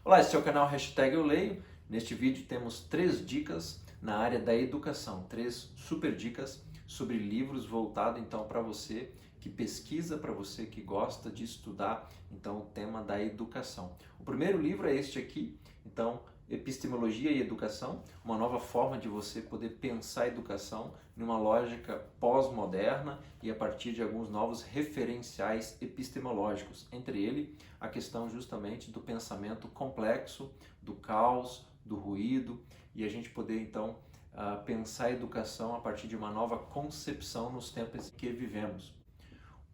Olá, este é o canal Hashtag Eu Leio. Neste vídeo temos 3 dicas na área da educação, 3 super dicas sobre livros voltado então para você que pesquisa, para você que gosta de estudar então o tema da educação. O primeiro livro é este aqui, então Epistemologia e Educação, uma nova forma de você poder pensar a educação numa lógica pós-moderna e a partir de alguns novos referenciais epistemológicos, entre ele a questão justamente do pensamento complexo, do caos, do ruído, e a gente poder então pensar a educação a partir de uma nova concepção nos tempos que vivemos.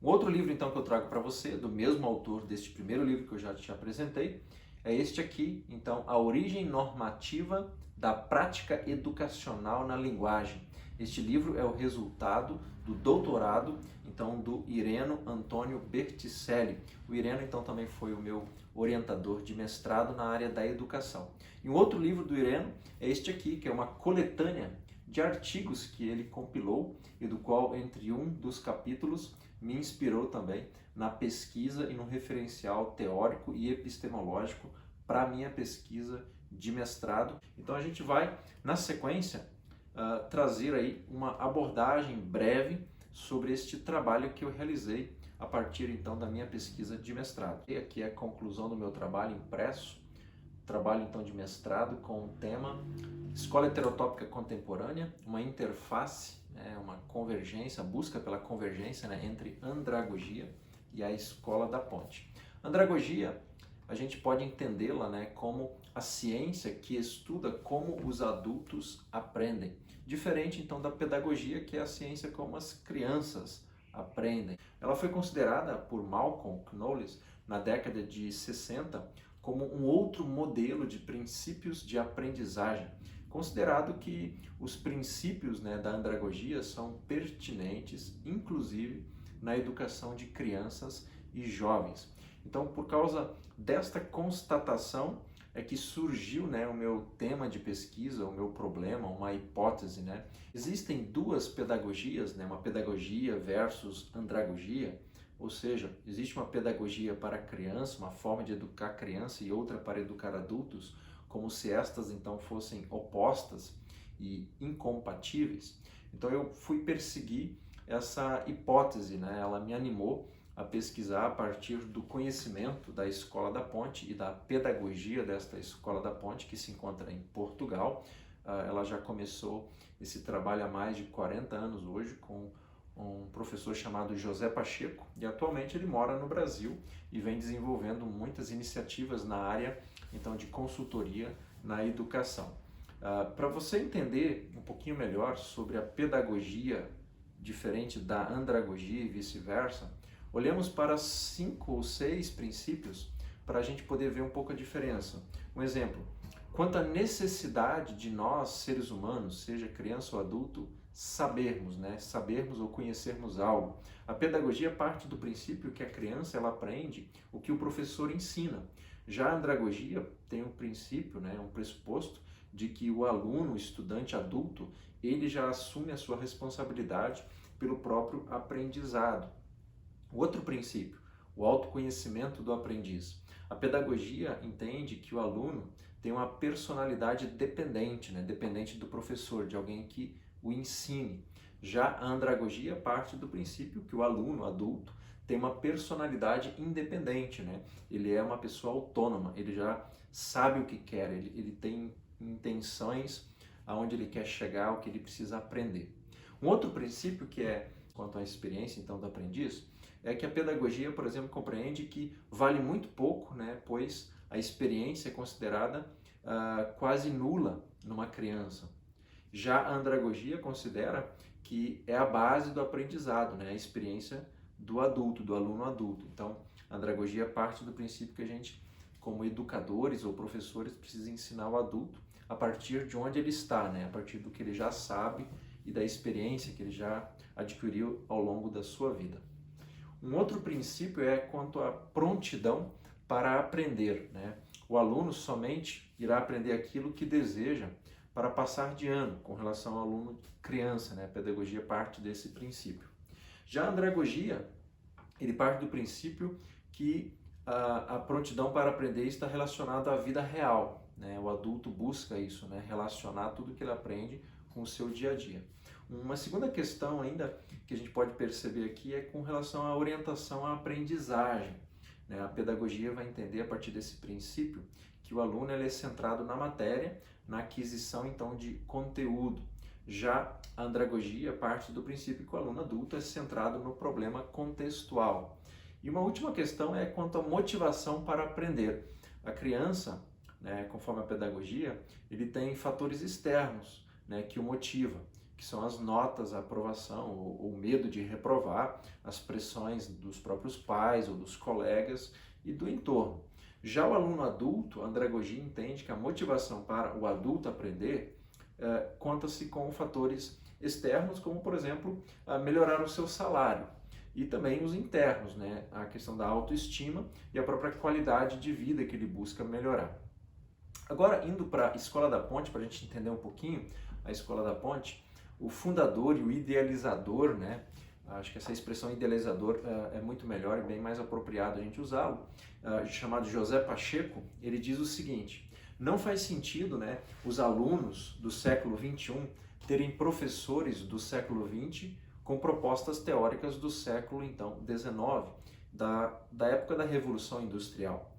Um outro livro então que eu trago para você, do mesmo autor deste primeiro livro que eu já te apresentei, é este aqui, então, A Origem Normativa da Prática Educacional na Linguagem. Este livro é o resultado do doutorado, então, do Ireno Antônio Berticelli. O Ireno, então, também foi o meu orientador de mestrado na área da educação. E um outro livro do Ireno é este aqui, que é uma coletânea de artigos que ele compilou e do qual, entre um dos capítulos, me inspirou também na pesquisa e no referencial teórico e epistemológico para a minha pesquisa de mestrado. Então a gente vai, na sequência, trazer aí uma abordagem breve sobre este trabalho que eu realizei a partir então da minha pesquisa de mestrado. E aqui é a conclusão do meu trabalho impresso, trabalho então de mestrado com o tema Escola Heterotópica Contemporânea, uma interface, uma convergência, a busca pela convergência entre andragogia e a Escola da Ponte. Andragogia, a gente pode entendê-la como a ciência que estuda como os adultos aprendem. Diferente então da pedagogia, que é a ciência como as crianças aprendem. Ela foi considerada por Malcolm Knowles na década de 60 como um outro modelo de princípios de aprendizagem, considerado que os princípios da andragogia são pertinentes, inclusive na educação de crianças e jovens. Então, por causa desta constatação, é que surgiu o meu tema de pesquisa, o meu problema, uma hipótese. Existem duas pedagogias, uma pedagogia versus andragogia, ou seja, existe uma pedagogia para a criança, uma forma de educar a criança e outra para educar adultos, como se estas então fossem opostas e incompatíveis. Então eu fui perseguir essa hipótese, ela me animou a pesquisar a partir do conhecimento da Escola da Ponte e da pedagogia desta Escola da Ponte, que se encontra em Portugal. Ela já começou esse trabalho há mais de 40 anos hoje, com um professor chamado José Pacheco, e atualmente ele mora no Brasil e vem desenvolvendo muitas iniciativas na área então de consultoria na educação. Para você entender um pouquinho melhor sobre a pedagogia diferente da andragogia e vice-versa, olhemos para 5 ou 6 princípios para a gente poder ver um pouco a diferença. Um exemplo, quanto à necessidade de nós, seres humanos, seja criança ou adulto, sabermos ou conhecermos algo. A pedagogia parte do princípio que a criança ela aprende o que o professor ensina. Já a andragogia tem um princípio, um pressuposto de que o aluno, o estudante adulto, ele já assume a sua responsabilidade pelo próprio aprendizado. O outro princípio, o autoconhecimento do aprendiz. A pedagogia entende que o aluno tem uma personalidade dependente, dependente do professor, de alguém que o ensine. Já a andragogia parte do princípio que o aluno adulto tem uma personalidade independente, Ele é uma pessoa autônoma, ele já sabe o que quer, ele tem intenções aonde ele quer chegar, o que ele precisa aprender. Um outro princípio que é quanto à experiência então do aprendiz, é que a pedagogia, por exemplo, compreende que vale muito pouco, pois a experiência é considerada quase nula numa criança. Já a andragogia considera que é a base do aprendizado, a experiência do adulto, do aluno adulto. Então, a andragogia parte do princípio que a gente, como educadores ou professores, precisa ensinar o adulto a partir de onde ele está, a partir do que ele já sabe e da experiência que ele já adquiriu ao longo da sua vida. Um outro princípio é quanto à prontidão para aprender. O aluno somente irá aprender aquilo que deseja para passar de ano, com relação ao aluno criança. A pedagogia parte desse princípio. Já a andragogia, ele parte do princípio que a prontidão para aprender está relacionada à vida real, né? O adulto busca isso, né? Relacionar tudo que ele aprende com o seu dia a dia. Uma segunda questão ainda que a gente pode perceber aqui é com relação à orientação à aprendizagem, né? A pedagogia vai entender a partir desse princípio que o aluno ele é centrado na matéria, na aquisição então de conteúdo. Já a andragogia parte do princípio que o aluno adulto é centrado no problema contextual. E uma última questão é quanto à motivação para aprender. A criança, né, conforme a pedagogia, ele tem fatores externos, né, que o motivam, que são as notas, a aprovação, o medo de reprovar, as pressões dos próprios pais ou dos colegas e do entorno. Já o aluno adulto, a andragogia entende que a motivação para o adulto aprender conta-se com fatores externos, como, por exemplo, melhorar o seu salário. E também os internos, né? A questão da autoestima e a própria qualidade de vida que ele busca melhorar. Agora, indo para a Escola da Ponte, para a gente entender um pouquinho a Escola da Ponte, o fundador e o idealizador, né? Acho que essa expressão idealizador é muito melhor e bem mais apropriado a gente usá-lo, chamado José Pacheco. Ele diz o seguinte: não faz sentido, né, os alunos do século XXI terem professores do século XX com propostas teóricas do século então XIX, da época da Revolução Industrial.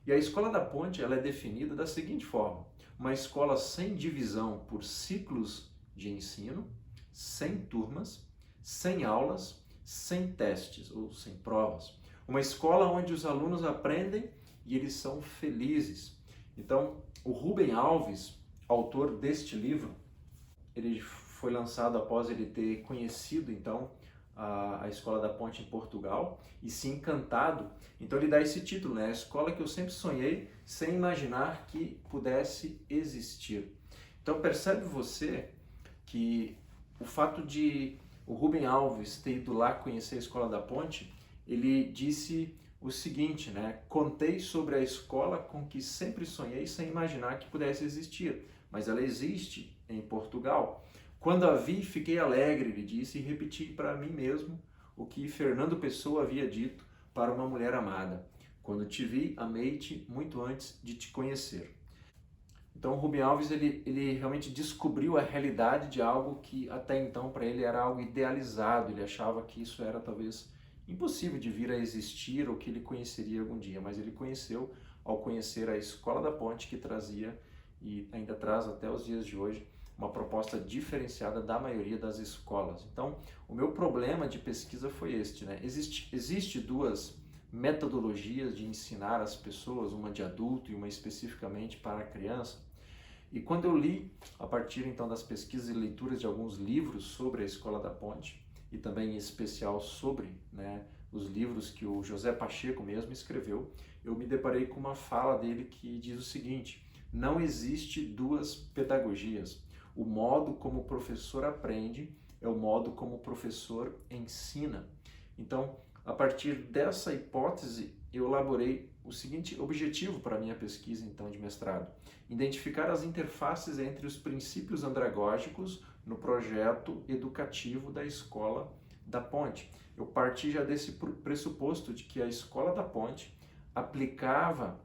E a Escola da Ponte ela é definida da seguinte forma: uma escola sem divisão por ciclos de ensino, sem turmas, sem aulas, sem testes ou sem provas. Uma escola onde os alunos aprendem e eles são felizes. Então, o Rubem Alves, autor deste livro, ele foi lançado após ele ter conhecido então a Escola da Ponte em Portugal e se encantado. Então ele dá esse título, né? A escola que eu sempre sonhei sem imaginar que pudesse existir. Então percebe você que o fato de o Rubem Alves ter ido lá conhecer a Escola da Ponte, ele disse o seguinte, né? Contei sobre a escola com que sempre sonhei sem imaginar que pudesse existir, mas ela existe em Portugal. Quando a vi, fiquei alegre, ele disse, e repeti para mim mesmo o que Fernando Pessoa havia dito para uma mulher amada. Quando te vi, amei-te muito antes de te conhecer. Então, o Rubem Alves, ele realmente descobriu a realidade de algo que até então para ele era algo idealizado. Ele achava que isso era talvez impossível de vir a existir ou que ele conheceria algum dia, mas ele conheceu ao conhecer a Escola da Ponte, que trazia e ainda traz até os dias de hoje uma proposta diferenciada da maioria das escolas. Então, o meu problema de pesquisa foi este, né? Existe duas metodologias de ensinar as pessoas, uma de adulto e uma especificamente para a criança. E quando eu li, a partir então das pesquisas e leituras de alguns livros sobre a Escola da Ponte, e também em especial sobre, né, os livros que o José Pacheco mesmo escreveu, eu me deparei com uma fala dele que diz o seguinte: não existe duas pedagogias. O modo como o professor aprende é o modo como o professor ensina. Então, a partir dessa hipótese, eu elaborei o seguinte objetivo para a minha pesquisa então de mestrado: identificar as interfaces entre os princípios andragógicos no projeto educativo da Escola da Ponte. Eu parti já desse pressuposto de que a Escola da Ponte aplicava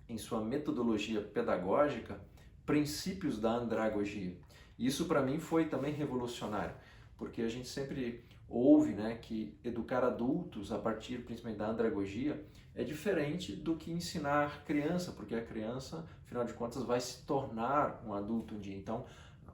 em sua metodologia pedagógica princípios da andragogia. Isso para mim foi também revolucionário, porque a gente sempre ouve, né, que educar adultos a partir principalmente da andragogia é diferente do que ensinar criança, porque a criança, afinal de contas, vai se tornar um adulto um dia. Então,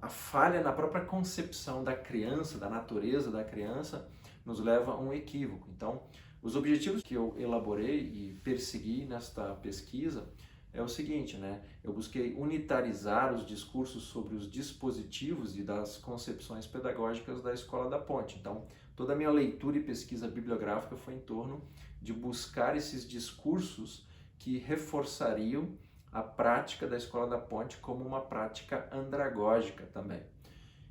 a falha na própria concepção da criança, da natureza da criança, nos leva a um equívoco. Então, os objetivos que eu elaborei e persegui nesta pesquisa é o seguinte, né? Eu busquei unitarizar os discursos sobre os dispositivos e das concepções pedagógicas da Escola da Ponte. Então, toda a minha leitura e pesquisa bibliográfica foi em torno de buscar esses discursos que reforçariam a prática da Escola da Ponte como uma prática andragógica também.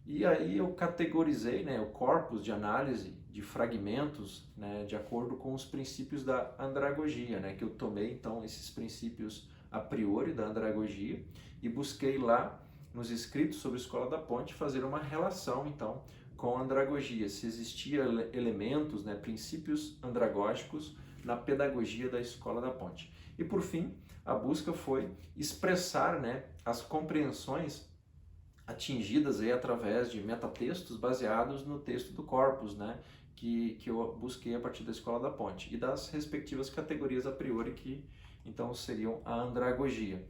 E aí eu categorizei, né, o corpus de análise de fragmentos, né, de acordo com os princípios da andragogia, né, que eu tomei então esses princípios a priori da andragogia e busquei lá nos escritos sobre a Escola da Ponte fazer uma relação então com a andragogia, se existia elementos, né, princípios andragógicos na pedagogia da Escola da Ponte. E por fim, a busca foi expressar, né, as compreensões atingidas aí através de metatextos baseados no texto do corpus, né, que eu busquei a partir da Escola da Ponte e das respectivas categorias a priori que então seriam a andragogia.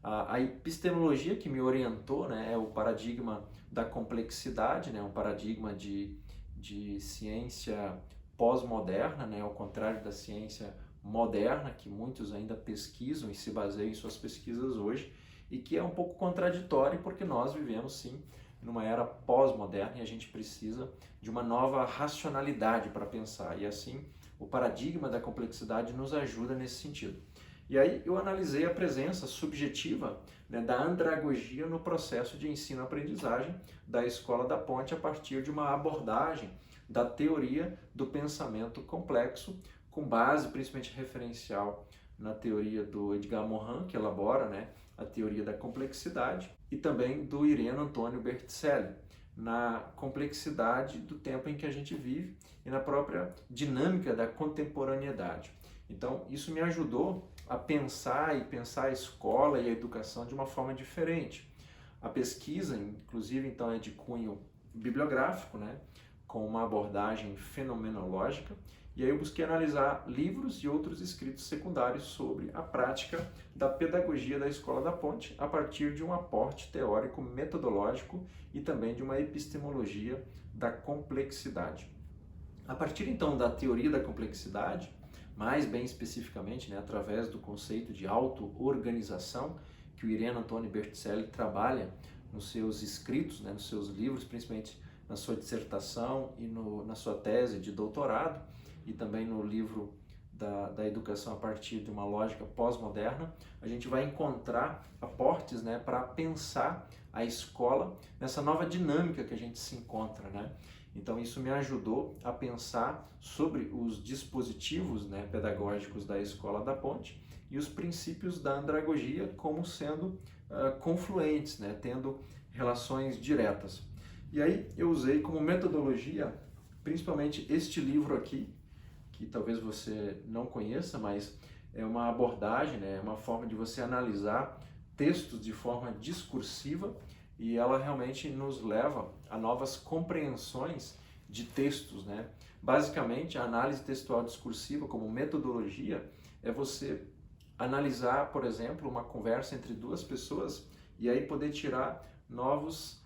A epistemologia que me orientou, né, é o paradigma da complexidade, né, um paradigma de ciência pós-moderna, né, ao contrário da ciência moderna, que muitos ainda pesquisam e se baseiam em suas pesquisas hoje, e que é um pouco contraditório porque nós vivemos sim numa era pós-moderna e a gente precisa de uma nova racionalidade para pensar, e assim o paradigma da complexidade nos ajuda nesse sentido. E aí eu analisei a presença subjetiva, né, da andragogia no processo de ensino-aprendizagem da Escola da Ponte a partir de uma abordagem da teoria do pensamento complexo, com base principalmente referencial na teoria do Edgar Morin, que elabora, né, a teoria da complexidade, e também do Ireno Antônio Berticelli, na complexidade do tempo em que a gente vive e na própria dinâmica da contemporaneidade. Então, isso me ajudou a pensar a escola e a educação de uma forma diferente. A pesquisa, inclusive, então, é de cunho bibliográfico, né, com uma abordagem fenomenológica, e aí eu busquei analisar livros e outros escritos secundários sobre a prática da pedagogia da Escola da Ponte a partir de um aporte teórico metodológico e também de uma epistemologia da complexidade. A partir então da teoria da complexidade, mais bem especificamente, né, através do conceito de auto-organização que o Ireno Antônio Berticelli trabalha nos seus escritos, né, nos seus livros, principalmente na sua dissertação e na sua tese de doutorado, e também no livro da educação a partir de uma lógica pós-moderna, a gente vai encontrar aportes, né, para pensar a escola nessa nova dinâmica que a gente se encontra, né? Então isso me ajudou a pensar sobre os dispositivos, né, pedagógicos da Escola da Ponte e os princípios da andragogia como sendo confluentes, né, tendo relações diretas. E aí eu usei como metodologia principalmente este livro aqui, que talvez você não conheça, mas é uma abordagem, né, é uma forma de você analisar textos de forma discursiva, e ela realmente nos leva a novas compreensões de textos, né? Basicamente, a análise textual discursiva como metodologia é você analisar, por exemplo, uma conversa entre duas pessoas e aí poder tirar novos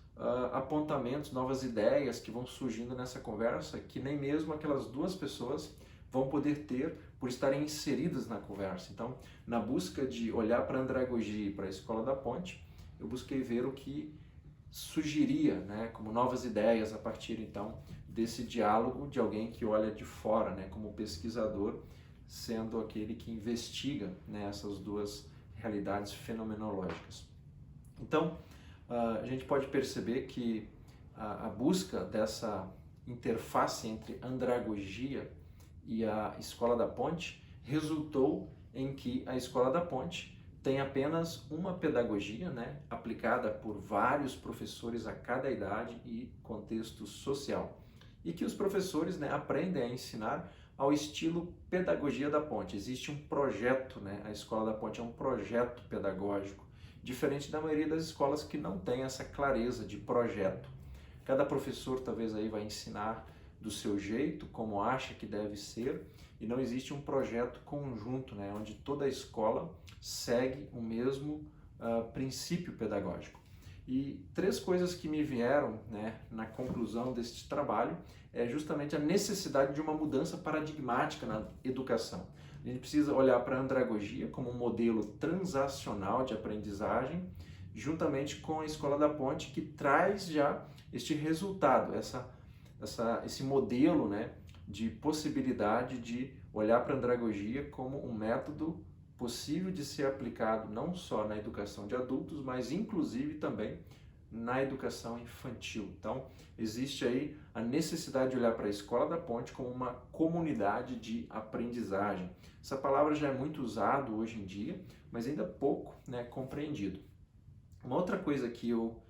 apontamentos, novas ideias que vão surgindo nessa conversa que nem mesmo aquelas duas pessoas vão poder ter por estarem inseridas na conversa. Então, na busca de olhar para a andragogia e para a Escola da Ponte, eu busquei ver o que surgiria, né, como novas ideias a partir então desse diálogo de alguém que olha de fora, né, como pesquisador, sendo aquele que investiga, né, essas duas realidades fenomenológicas. Então, a gente pode perceber que a busca dessa interface entre andragogia e a Escola da Ponte resultou em que a Escola da Ponte tem apenas uma pedagogia, né, aplicada por vários professores a cada idade e contexto social, e que os professores, né, aprendem a ensinar ao estilo Pedagogia da Ponte. Existe um projeto, né, a Escola da Ponte é um projeto pedagógico, diferente da maioria das escolas que não tem essa clareza de projeto. Cada professor talvez aí vai ensinar do seu jeito, como acha que deve ser, e não existe um projeto conjunto, né, onde toda a escola segue o mesmo princípio pedagógico. E três coisas que me vieram, né, na conclusão deste trabalho é justamente a necessidade de uma mudança paradigmática na educação. A gente precisa olhar para a andragogia como um modelo transacional de aprendizagem, juntamente com a Escola da Ponte, que traz já este resultado, esse modelo, né, de possibilidade de olhar para a andragogia como um método possível de ser aplicado não só na educação de adultos, mas inclusive também na educação infantil. Então, existe aí a necessidade de olhar para a Escola da Ponte como uma comunidade de aprendizagem. Essa palavra já é muito usada hoje em dia, mas ainda pouco, né, compreendido. Uma outra coisa que eu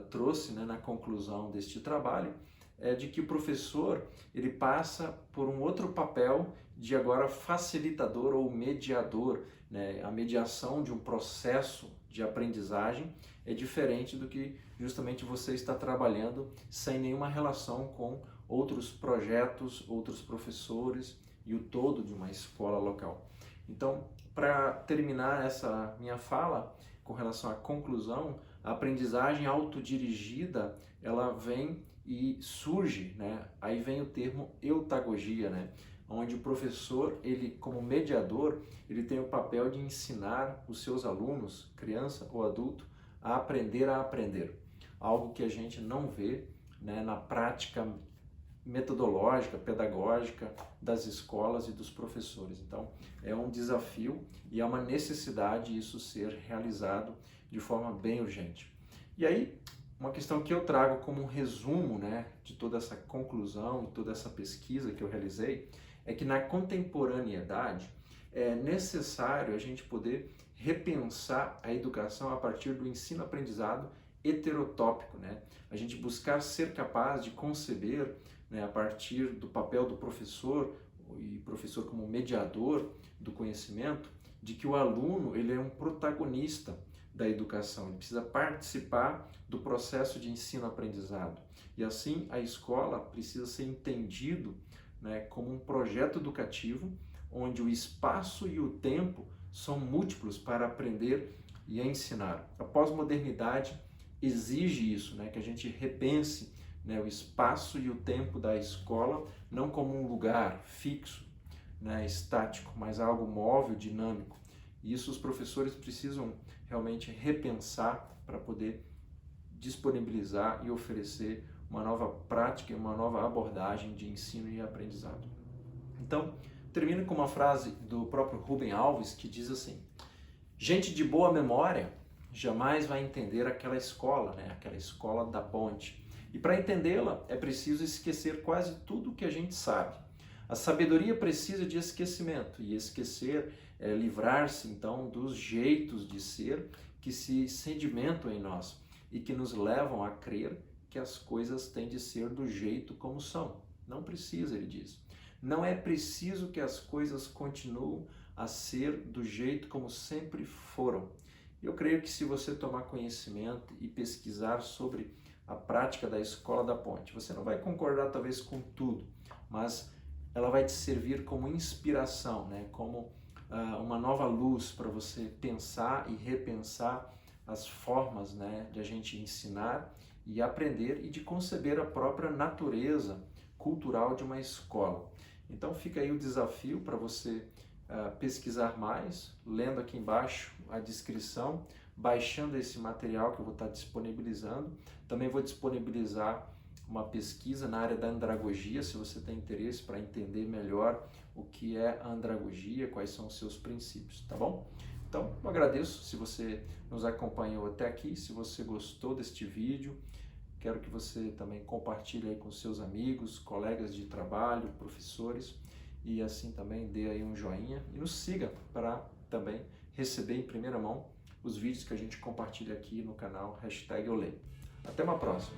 trouxe, né, na conclusão deste trabalho é de que o professor ele passa por um outro papel de agora facilitador ou mediador, né? A mediação de um processo de aprendizagem é diferente do que justamente você está trabalhando sem nenhuma relação com outros projetos, outros professores e o todo de uma escola local. Então, para terminar essa minha fala com relação à conclusão, a aprendizagem autodirigida, ela vem e surge, né? Aí vem o termo eutagogia, né? Onde o professor, ele como mediador, ele tem o papel de ensinar os seus alunos, criança ou adulto, a aprender, algo que a gente não vê, né, na prática metodológica, pedagógica das escolas e dos professores. Então, é um desafio e é uma necessidade isso ser realizado de forma bem urgente. E aí, uma questão que eu trago como um resumo, né, de toda essa conclusão e toda essa pesquisa que eu realizei, é que na contemporaneidade é necessário a gente poder repensar a educação a partir do ensino-aprendizado heterotópico, né? A gente buscar ser capaz de conceber, né, a partir do papel do professor e professor como mediador do conhecimento, de que o aluno ele é um protagonista da educação, ele precisa participar do processo de ensino-aprendizado. E assim a escola precisa ser entendido, né, como um projeto educativo onde o espaço e o tempo são múltiplos para aprender e ensinar. A pós-modernidade exige isso, né, que a gente repense, né, o espaço e o tempo da escola não como um lugar fixo, né, estático, mas algo móvel, dinâmico. E isso os professores precisam realmente repensar para poder disponibilizar e oferecer uma nova prática e uma nova abordagem de ensino e aprendizado. Então, termino com uma frase do próprio Rubem Alves que diz assim: gente de boa memória jamais vai entender aquela escola, né? Aquela escola da ponte. E para entendê-la é preciso esquecer quase tudo o que a gente sabe. A sabedoria precisa de esquecimento, e esquecer é livrar-se então dos jeitos de ser que se sedimentam em nós e que nos levam a crer que as coisas têm de ser do jeito como são. Não precisa, ele diz. Não é preciso que as coisas continuem a ser do jeito como sempre foram. Eu creio que se você tomar conhecimento e pesquisar sobre a prática da Escola da Ponte, você não vai concordar talvez com tudo, mas ela vai te servir como inspiração, né? Como uma nova luz para você pensar e repensar as formas, né, de a gente ensinar e aprender e de conceber a própria natureza cultural de uma escola. Então fica aí o desafio para você pesquisar mais, lendo aqui embaixo a descrição, baixando esse material que eu vou estar disponibilizando. Também vou disponibilizar uma pesquisa na área da andragogia, se você tem interesse para entender melhor o que é a andragogia, quais são os seus princípios, tá bom? Então, eu agradeço se você nos acompanhou até aqui, se você gostou deste vídeo, quero que você também compartilhe aí com seus amigos, colegas de trabalho, professores, e assim também dê aí um joinha e nos siga para também receber em primeira mão os vídeos que a gente compartilha aqui no canal #EuLeio. Até uma próxima!